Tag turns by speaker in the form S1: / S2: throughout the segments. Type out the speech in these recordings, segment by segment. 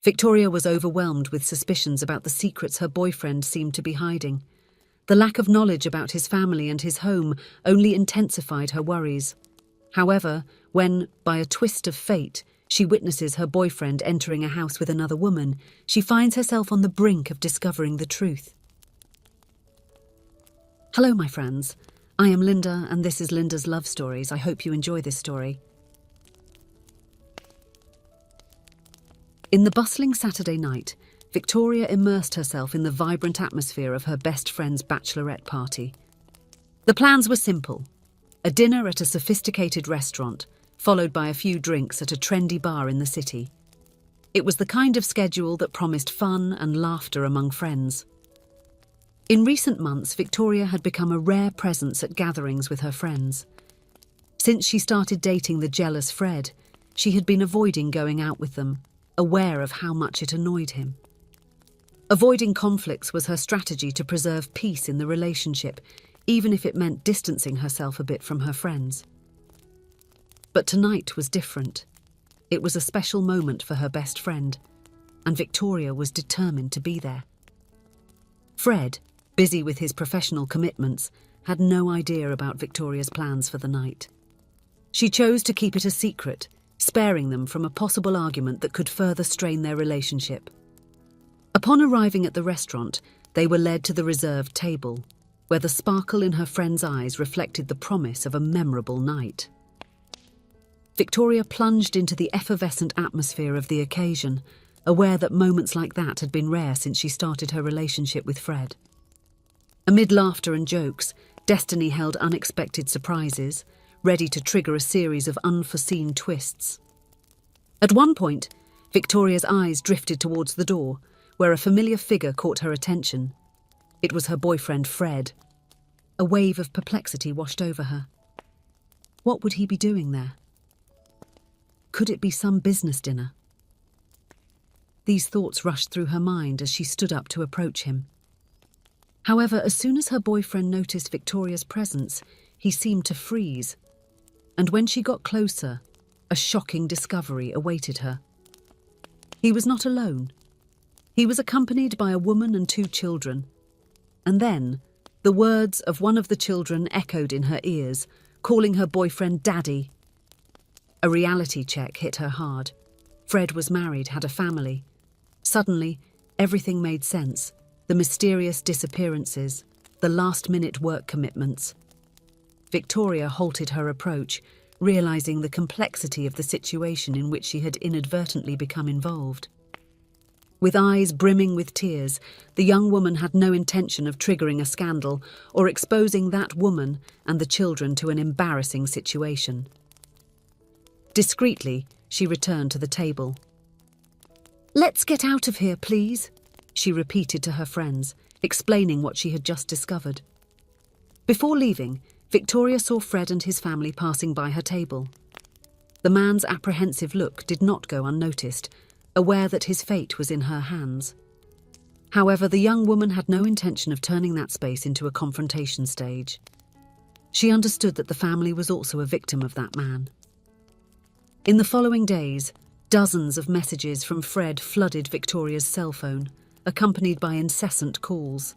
S1: Victoria was overwhelmed with suspicions about the secrets her boyfriend seemed to be hiding. The lack of knowledge about his family and his home only intensified her worries. However, when, by a twist of fate, she witnesses her boyfriend entering a house with another woman, she finds herself on the brink of discovering the truth. Hello, my friends. I am Linda, and this is Linda's Love Stories. I hope you enjoy this story. In the bustling Saturday night, Victoria immersed herself in the vibrant atmosphere of her best friend's bachelorette party. The plans were simple: a dinner at a sophisticated restaurant, followed by a few drinks at a trendy bar in the city. It was the kind of schedule that promised fun and laughter among friends. In recent months, Victoria had become a rare presence at gatherings with her friends. Since she started dating the jealous Fred, she had been avoiding going out with them, aware of how much it annoyed him. Avoiding conflicts was her strategy to preserve peace in the relationship, even if it meant distancing herself a bit from her friends. But tonight was different. It was a special moment for her best friend, and Victoria was determined to be there. Fred, busy with his professional commitments, had no idea about Victoria's plans for the night. She chose to keep it a secret, sparing them from a possible argument that could further strain their relationship. Upon arriving at the restaurant, they were led to the reserved table, where the sparkle in her friend's eyes reflected the promise of a memorable night. Victoria plunged into the effervescent atmosphere of the occasion, aware that moments like that had been rare since she started her relationship with Fred. Amid laughter and jokes, destiny held unexpected surprises, ready to trigger a series of unforeseen twists. At one point, Victoria's eyes drifted towards the door, where a familiar figure caught her attention. It was her boyfriend, Fred. A wave of perplexity washed over her. What would he be doing there? Could it be some business dinner? These thoughts rushed through her mind as she stood up to approach him. However, as soon as her boyfriend noticed Victoria's presence, he seemed to freeze. And when she got closer, a shocking discovery awaited her. He was not alone. He was accompanied by a woman and 2 children. And then, the words of one of the children echoed in her ears, calling her boyfriend Daddy. A reality check hit her hard. Fred was married, had a family. Suddenly, everything made sense. The mysterious disappearances, the last-minute work commitments. Victoria halted her approach, realizing the complexity of the situation in which she had inadvertently become involved. With eyes brimming with tears, the young woman had no intention of triggering a scandal or exposing that woman and the children to an embarrassing situation. Discreetly, she returned to the table. "Let's get out of here, please," she repeated to her friends, explaining what she had just discovered. Before leaving, Victoria saw Fred and his family passing by her table. The man's apprehensive look did not go unnoticed, aware that his fate was in her hands. However, the young woman had no intention of turning that space into a confrontation stage. She understood that the family was also a victim of that man. In the following days, dozens of messages from Fred flooded Victoria's cell phone, accompanied by incessant calls.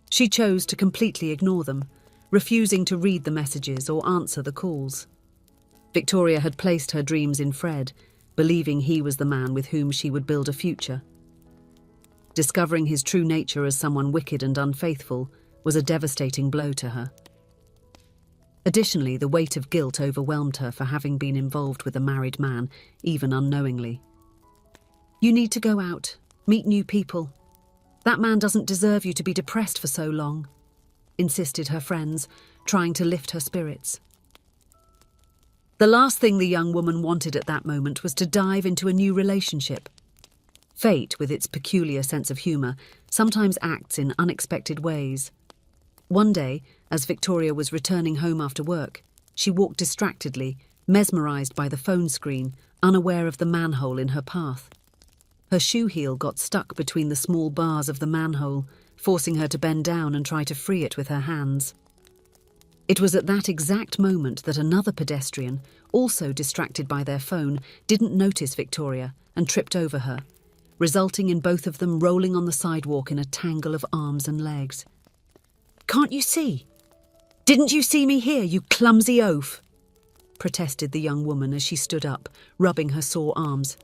S1: She chose to completely ignore them, refusing to read the messages or answer the calls. Victoria had placed her dreams in Fred, believing he was the man with whom she would build a future. Discovering his true nature as someone wicked and unfaithful was a devastating blow to her. Additionally, the weight of guilt overwhelmed her for having been involved with a married man, even unknowingly. "You need to go out, meet new people. That man doesn't deserve you to be depressed for so long," insisted her friends, trying to lift her spirits. The last thing the young woman wanted at that moment was to dive into a new relationship. Fate, with its peculiar sense of humour, sometimes acts in unexpected ways. One day, as Victoria was returning home after work, she walked distractedly, mesmerised by the phone screen, unaware of the manhole in her path. Her shoe heel got stuck between the small bars of the manhole, forcing her to bend down and try to free it with her hands. It was at that exact moment that another pedestrian, also distracted by their phone, didn't notice Victoria and tripped over her, resulting in both of them rolling on the sidewalk in a tangle of arms and legs. "Can't you see? Didn't you see me here, you clumsy oaf?" protested the young woman as she stood up, rubbing her sore arms.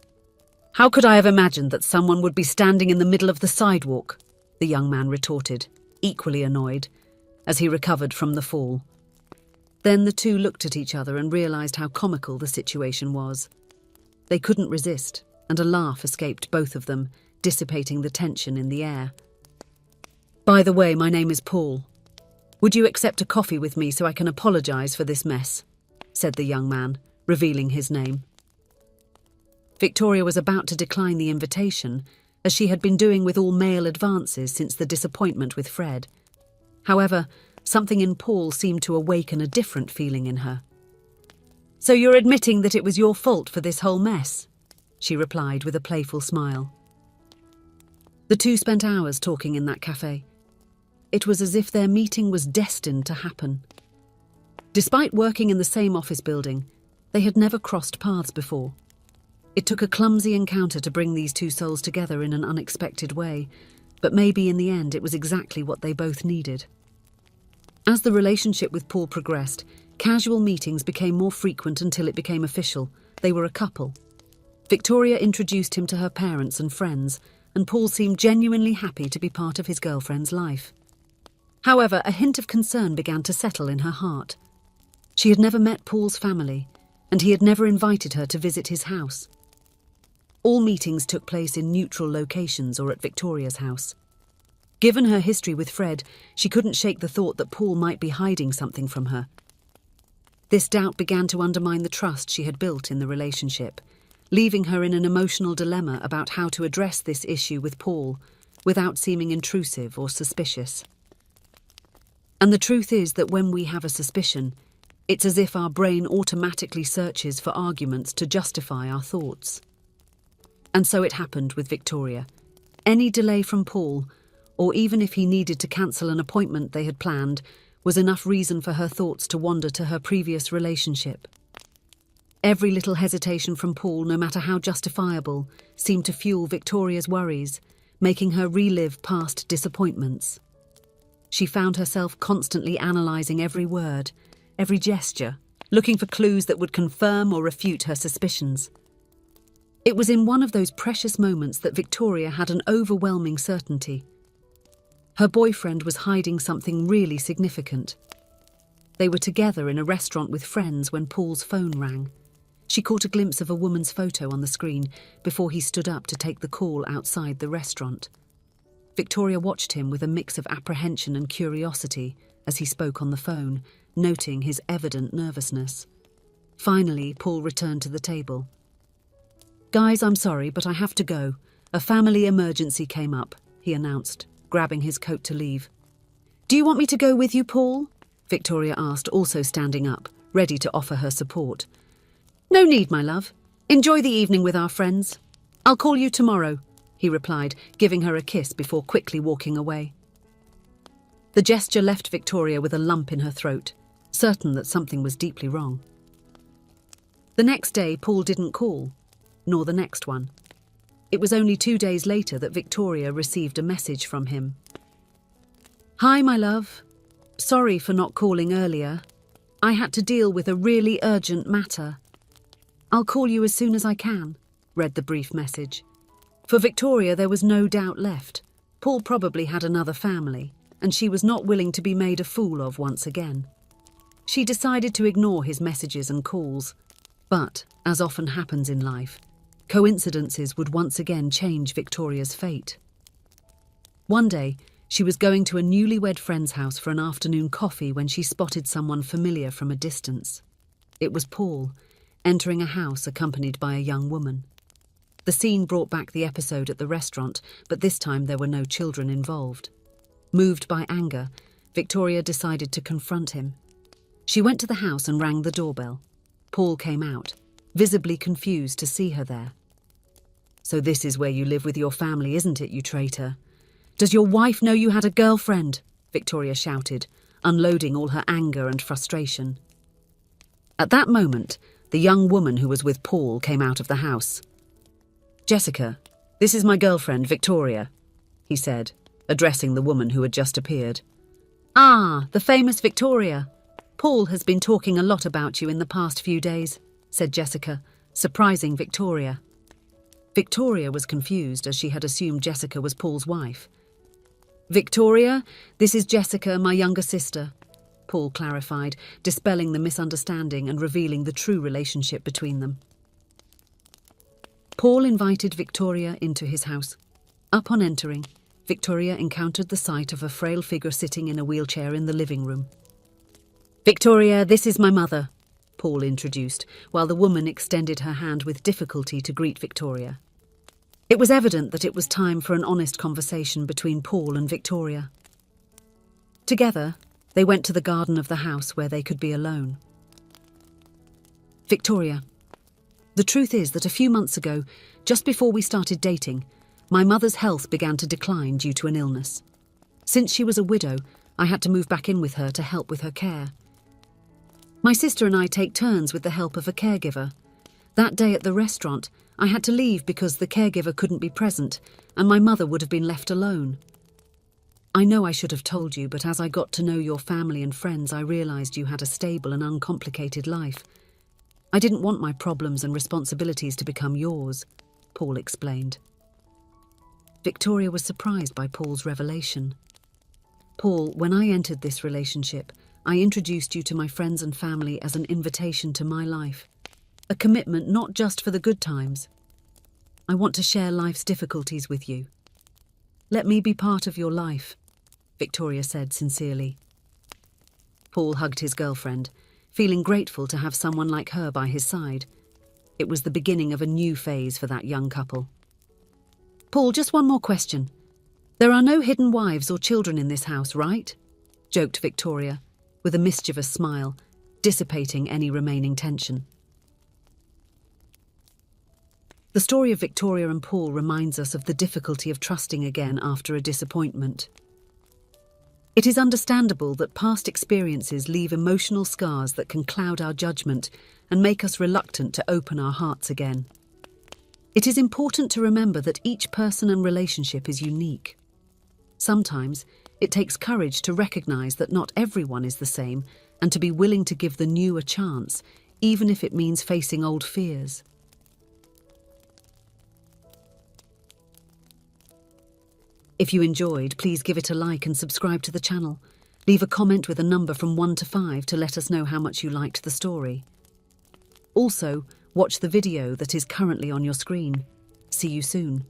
S1: "How could I have imagined that someone would be standing in the middle of the sidewalk?" the young man retorted, equally annoyed, as he recovered from the fall. Then the two looked at each other and realised how comical the situation was. They couldn't resist, and a laugh escaped both of them, dissipating the tension in the air. "By the way, my name is Paul. Would you accept a coffee with me so I can apologise for this mess?" said the young man, revealing his name. Victoria was about to decline the invitation, as she had been doing with all male advances since the disappointment with Fred. However, something in Paul seemed to awaken a different feeling in her. "So you're admitting that it was your fault for this whole mess?" she replied with a playful smile. The two spent hours talking in that cafe. It was as if their meeting was destined to happen. Despite working in the same office building, they had never crossed paths before. It took a clumsy encounter to bring these two souls together in an unexpected way, but maybe in the end it was exactly what they both needed. As the relationship with Paul progressed, casual meetings became more frequent until it became official. They were a couple. Victoria introduced him to her parents and friends, and Paul seemed genuinely happy to be part of his girlfriend's life. However, a hint of concern began to settle in her heart. She had never met Paul's family, and he had never invited her to visit his house. All meetings took place in neutral locations or at Victoria's house. Given her history with Fred, she couldn't shake the thought that Paul might be hiding something from her. This doubt began to undermine the trust she had built in the relationship, leaving her in an emotional dilemma about how to address this issue with Paul without seeming intrusive or suspicious. And the truth is that when we have a suspicion, it's as if our brain automatically searches for arguments to justify our thoughts. And so it happened with Victoria. Any delay from Paul, or even if he needed to cancel an appointment they had planned, was enough reason for her thoughts to wander to her previous relationship. Every little hesitation from Paul, no matter how justifiable, seemed to fuel Victoria's worries, making her relive past disappointments. She found herself constantly analysing every word, every gesture, looking for clues that would confirm or refute her suspicions. It was in one of those precious moments that Victoria had an overwhelming certainty. Her boyfriend was hiding something really significant. They were together in a restaurant with friends when Paul's phone rang. She caught a glimpse of a woman's photo on the screen before he stood up to take the call outside the restaurant. Victoria watched him with a mix of apprehension and curiosity as he spoke on the phone, noting his evident nervousness. Finally, Paul returned to the table. "Guys, I'm sorry, but I have to go. A family emergency came up," he announced, grabbing his coat to leave. "Do you want me to go with you, Paul?" Victoria asked, also standing up, ready to offer her support. "No need, my love. Enjoy the evening with our friends. I'll call you tomorrow," he replied, giving her a kiss before quickly walking away. The gesture left Victoria with a lump in her throat, certain that something was deeply wrong. The next day, Paul didn't call, nor the next one. It was only 2 days later that Victoria received a message from him. "Hi, my love. Sorry for not calling earlier. I had to deal with a really urgent matter. I'll call you as soon as I can," read the brief message. For Victoria, there was no doubt left. Paul probably had another family, and she was not willing to be made a fool of once again. She decided to ignore his messages and calls. But, as often happens in life, coincidences would once again change Victoria's fate. One day, she was going to a newlywed friend's house for an afternoon coffee when she spotted someone familiar from a distance. It was Paul, entering a house accompanied by a young woman. The scene brought back the episode at the restaurant, but this time there were no children involved. Moved by anger, Victoria decided to confront him. She went to the house and rang the doorbell. Paul came out, visibly confused to see her there. "So this is where you live with your family, isn't it, you traitor? Does your wife know you had a girlfriend?" Victoria shouted, unloading all her anger and frustration. At that moment, the young woman who was with Paul came out of the house. "Jessica, "This is my girlfriend, Victoria," he said, addressing the woman who had just appeared. "Ah, the famous Victoria. Paul has been talking a lot about you in the past few days," said Jessica, surprising Victoria. Victoria was confused as she had assumed Jessica was Paul's wife. "Victoria, this is Jessica, my younger sister," Paul clarified, dispelling the misunderstanding and revealing the true relationship between them. Paul invited Victoria into his house. Upon entering, Victoria encountered the sight of a frail figure sitting in a wheelchair in the living room. "Victoria, this is my mother," Paul introduced, while the woman extended her hand with difficulty to greet Victoria. It was evident that it was time for an honest conversation between Paul and Victoria. Together, they went to the garden of the house where they could be alone. "Victoria, the truth is that a few months ago, just before we started dating, my mother's health began to decline due to an illness. Since she was a widow, I had to move back in with her to help with her care. My sister and I take turns with the help of a caregiver. That day at the restaurant, I had to leave because the caregiver couldn't be present and my mother would have been left alone. I know I should have told you, but as I got to know your family and friends, I realised you had a stable and uncomplicated life. I didn't want my problems and responsibilities to become yours," Paul explained. Victoria was surprised by Paul's revelation. "Paul, when I entered this relationship, I introduced you to my friends and family as an invitation to my life. A commitment not just for the good times. I want to share life's difficulties with you. Let me be part of your life," Victoria said sincerely. Paul hugged his girlfriend, feeling grateful to have someone like her by his side. It was the beginning of a new phase for that young couple. "Paul, just one more question. There are no hidden wives or children in this house, right?" joked Victoria, with a mischievous smile, dissipating any remaining tension. The story of Victoria and Paul reminds us of the difficulty of trusting again after a disappointment. It is understandable that past experiences leave emotional scars that can cloud our judgment and make us reluctant to open our hearts again. It is important to remember that each person and relationship is unique. Sometimes it takes courage to recognise that not everyone is the same and to be willing to give the new a chance, even if it means facing old fears. If you enjoyed, please give it a like and subscribe to the channel. Leave a comment with a number from 1 to 5 to let us know how much you liked the story. Also, watch the video that is currently on your screen. See you soon.